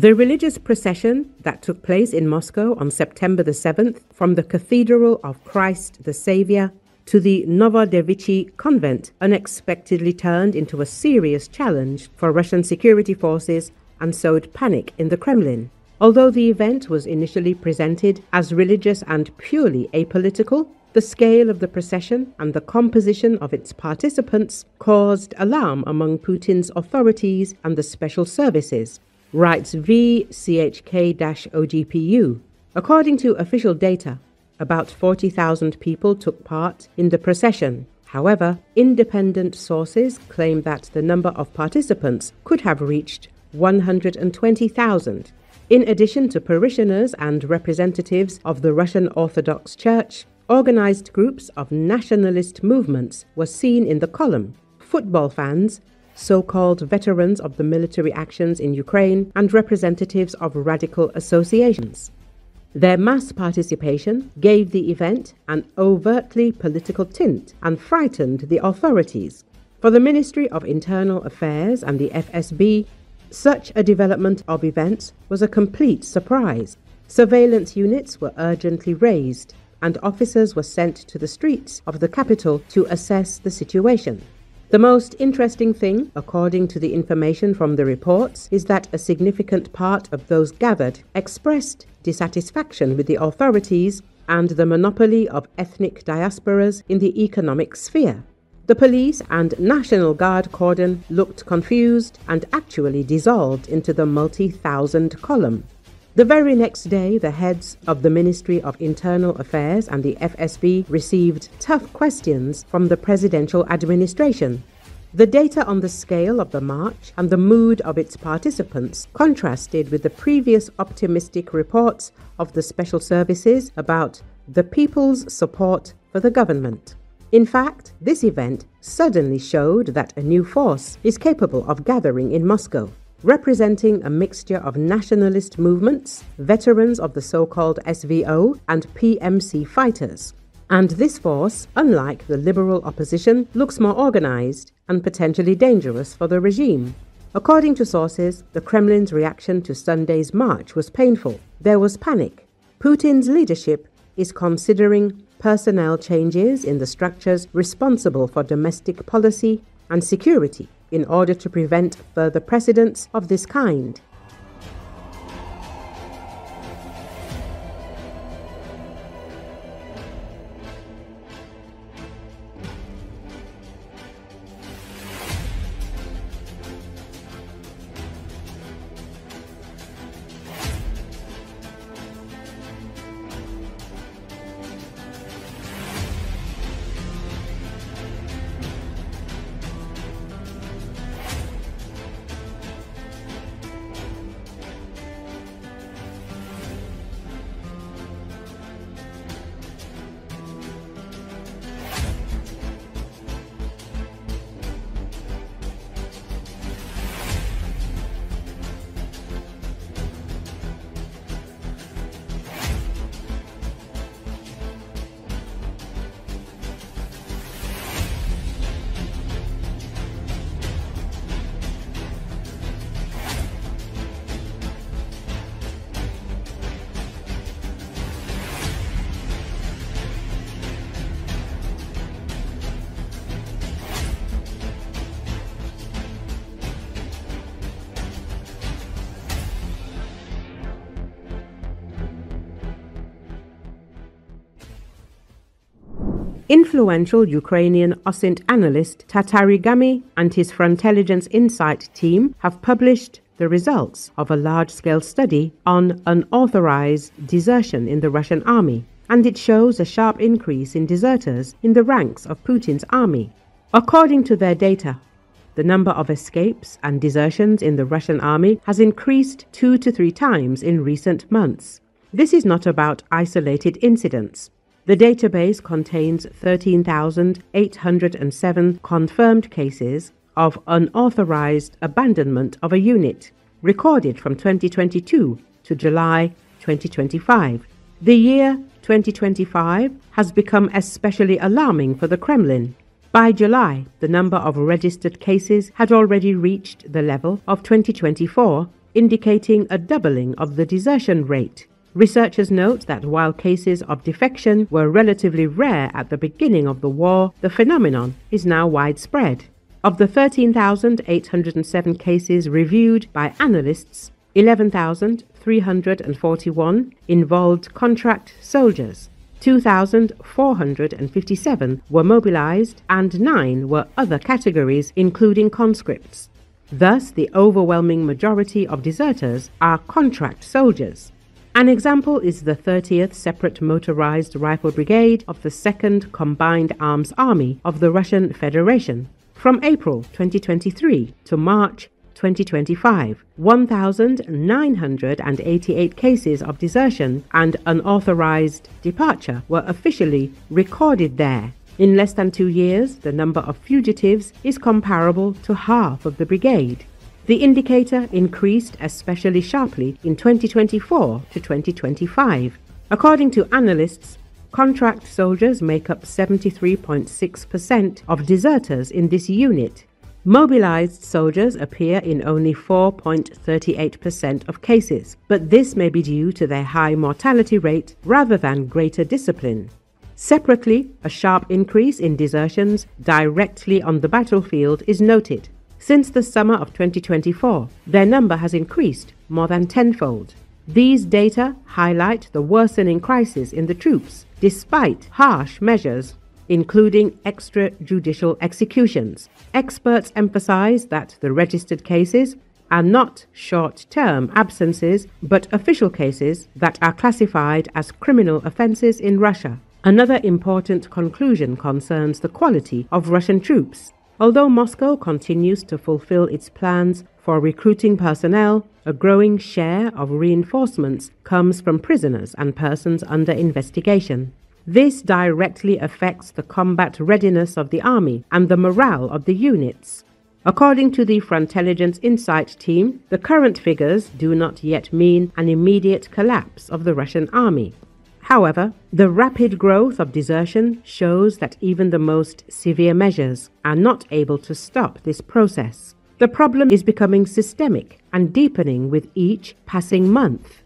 The religious procession that took place in Moscow on September the 7th from the Cathedral of Christ the Saviour to the Novodevichy Convent unexpectedly turned into a serious challenge for Russian security forces and sowed panic in the Kremlin. Although the event was initially presented as religious and purely apolitical, the scale of the procession and the composition of its participants caused alarm among Putin's authorities and the special services, writes VChK-OGPU. According to official data, about 40,000 people took part in the procession. However, independent sources claim that the number of participants could have reached 120,000. In addition to parishioners and representatives of the Russian Orthodox Church, organized groups of nationalist movements were seen in the column. Football fans, so-called veterans of the military actions in Ukraine, and representatives of radical associations. Their mass participation gave the event an overtly political tint and frightened the authorities. For the Ministry of Internal Affairs and the FSB, such a development of events was a complete surprise. Surveillance units were urgently raised, and officers were sent to the streets of the capital to assess the situation. The most interesting thing, according to the information from the reports, is that a significant part of those gathered expressed dissatisfaction with the authorities and the monopoly of ethnic diasporas in the economic sphere. The police and National Guard cordon looked confused and actually dissolved into the multi-thousand column. The very next day, the heads of the Ministry of Internal Affairs and the FSB received tough questions from the presidential administration. The data on the scale of the march and the mood of its participants contrasted with the previous optimistic reports of the special services about the people's support for the government. In fact, this event suddenly showed that a new force is capable of gathering in Moscow, representing a mixture of nationalist movements, veterans of the so-called SVO, and PMC fighters. And this force, unlike the liberal opposition, looks more organized and potentially dangerous for the regime. According to sources, the Kremlin's reaction to Sunday's march was painful. There was panic. Putin's leadership is considering personnel changes in the structures responsible for domestic policy and security in order to prevent further precedents of this kind. Influential Ukrainian OSINT analyst Tatarigami and his Frontelligence Insight team have published the results of a large-scale study on unauthorized desertion in the Russian army, and it shows a sharp increase in deserters in the ranks of Putin's army. According to their data, the number of escapes and desertions in the Russian army has increased 2 to 3 times in recent months. This is not about isolated incidents. The database contains 13,807 confirmed cases of unauthorized abandonment of a unit, recorded from 2022 to July 2025. The year 2025 has become especially alarming for the Kremlin. By July, the number of registered cases had already reached the level of 2024, indicating a doubling of the desertion rate. Researchers note that while cases of defection were relatively rare at the beginning of the war, the phenomenon is now widespread. Of the 13,807 cases reviewed by analysts, 11,341 involved contract soldiers, 2,457 were mobilized, and 9 were other categories, including conscripts. Thus, the overwhelming majority of deserters are contract soldiers. An example is the 30th Separate Motorized Rifle Brigade of the 2nd Combined Arms Army of the Russian Federation. From April 2023 to March 2025, 1,988 cases of desertion and unauthorized departure were officially recorded there. In less than 2 years, the number of fugitives is comparable to half of the brigade. The indicator increased especially sharply in 2024 to 2025. According to analysts, contract soldiers make up 73.6% of deserters in this unit. Mobilized soldiers appear in only 4.38% of cases, but this may be due to their high mortality rate rather than greater discipline. Separately, a sharp increase in desertions directly on the battlefield is noted. Since the summer of 2024, their number has increased more than tenfold. These data highlight the worsening crisis in the troops, despite harsh measures including extrajudicial executions. Experts emphasize that the registered cases are not short-term absences, but official cases that are classified as criminal offenses in Russia. Another important conclusion concerns the quality of Russian troops. Although Moscow continues to fulfill its plans for recruiting personnel, a growing share of reinforcements comes from prisoners and persons under investigation. This directly affects the combat readiness of the army and the morale of the units. According to the Frontelligence Insight team, the current figures do not yet mean an immediate collapse of the Russian army. However, the rapid growth of desertion shows that even the most severe measures are not able to stop this process. The problem is becoming systemic and deepening with each passing month.